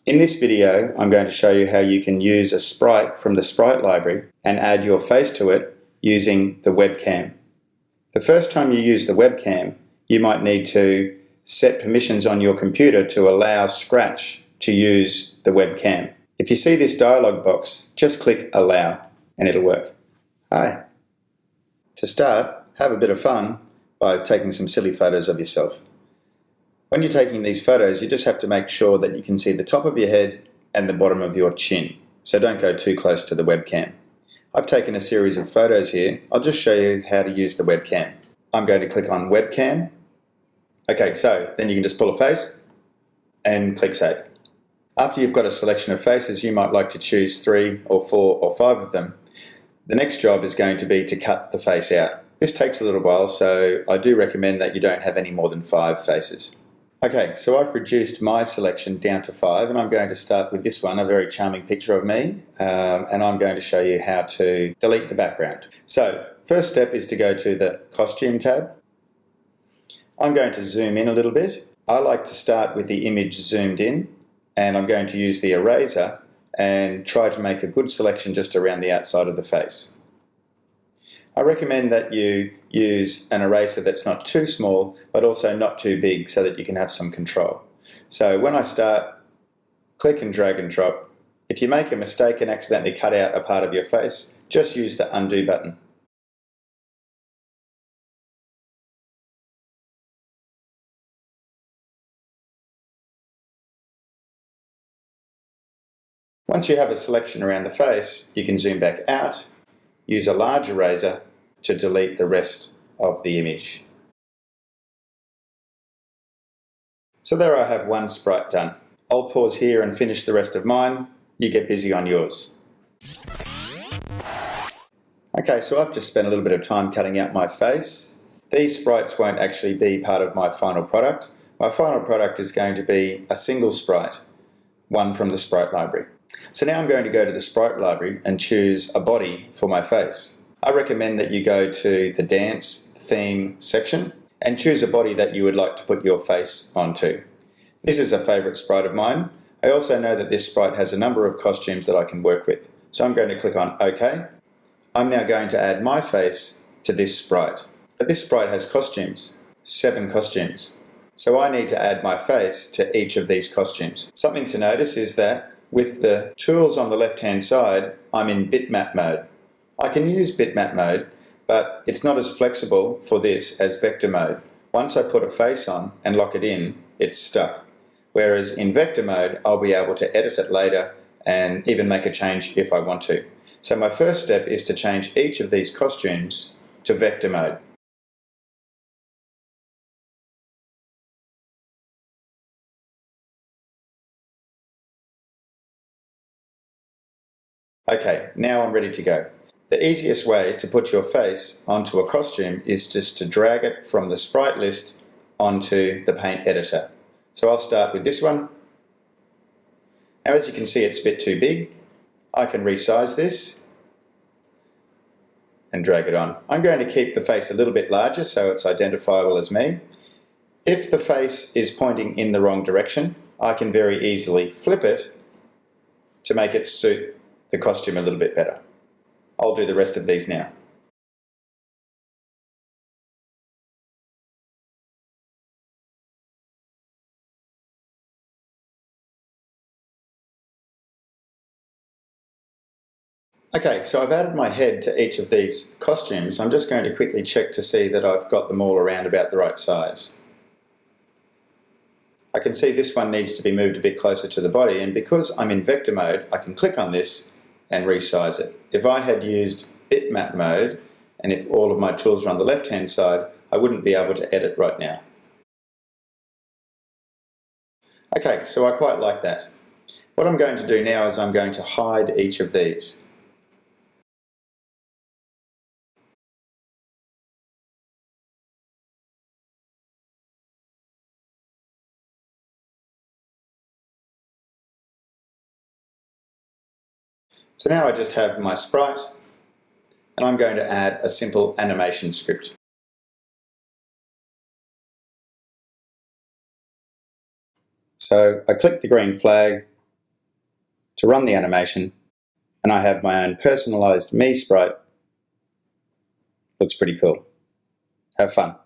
In this video, I'm going to show you how you can use a sprite from the sprite library and add your face to it using the webcam. The first time you use the webcam, you might need to set permissions on your computer to allow Scratch to use the webcam. If you see this dialog box, just click Allow and it'll work. Hi. To start, have a bit of fun by taking some silly photos of yourself. When you're taking these photos, you just have to make sure that you can see the top of your head and the bottom of your chin, so don't go too close to the webcam. I've taken a series of photos here. I'll just show you how to use the webcam. I'm going to click on webcam. Okay, so then you can just pull a face and click save. After you've got a selection of faces, you might like to choose 3 or 4 or 5 of them. The next job is going to be to cut the face out. This takes a little while, so I do recommend that you don't have any more than 5 faces. Okay, so I've reduced my selection down to 5, and I'm going to start with this one, a very charming picture of me, and I'm going to show you how to delete the background. So, first step is to go to the Costume tab. I'm going to zoom in a little bit. I like to start with the image zoomed in, and I'm going to use the eraser and try to make a good selection just around the outside of the face. I recommend that you use an eraser that's not too small but also not too big so that you can have some control. So when I start, click and drag and drop. If you make a mistake and accidentally cut out a part of your face, just use the undo button. Once you have a selection around the face, you can zoom back out, use a large eraser to delete the rest of the image. So there I have one sprite done. I'll pause here and finish the rest of mine. You get busy on yours. Okay, so I've just spent a little bit of time cutting out my face. These sprites won't actually be part of my final product. My final product is going to be a single sprite, one from the sprite library. So now I'm going to go to the sprite library and choose a body for my face. I recommend that you go to the dance theme section and choose a body that you would like to put your face onto. This is a favourite sprite of mine. I also know that this sprite has a number of costumes that I can work with. So I'm going to click on OK. I'm now going to add my face to this sprite. But this sprite has costumes, 7 costumes. So I need to add my face to each of these costumes. Something to notice is that with the tools on the left-hand side, I'm in bitmap mode. I can use bitmap mode, but it's not as flexible for this as vector mode. Once I put a face on and lock it in, it's stuck. Whereas in vector mode, I'll be able to edit it later and even make a change if I want to. So my first step is to change each of these costumes to vector mode. Okay, now I'm ready to go. The easiest way to put your face onto a costume is just to drag it from the sprite list onto the paint editor. So I'll start with this one. Now as you can see, it's a bit too big. I can resize this and drag it on. I'm going to keep the face a little bit larger so it's identifiable as me. If the face is pointing in the wrong direction, I can very easily flip it to make it suit the costume a little bit better. I'll do the rest of these now. Okay, so I've added my head to each of these costumes. I'm just going to quickly check to see that I've got them all around about the right size. I can see this one needs to be moved a bit closer to the body, and because I'm in vector mode, I can click on this and resize it. If I had used bitmap mode, and if all of my tools are on the left-hand side, I wouldn't be able to edit right now. Okay, so I quite like that. What I'm going to do now is I'm going to hide each of these. So now I just have my sprite, and I'm going to add a simple animation script. So I click the green flag to run the animation, and I have my own personalized ME Sprite. Looks pretty cool. Have fun.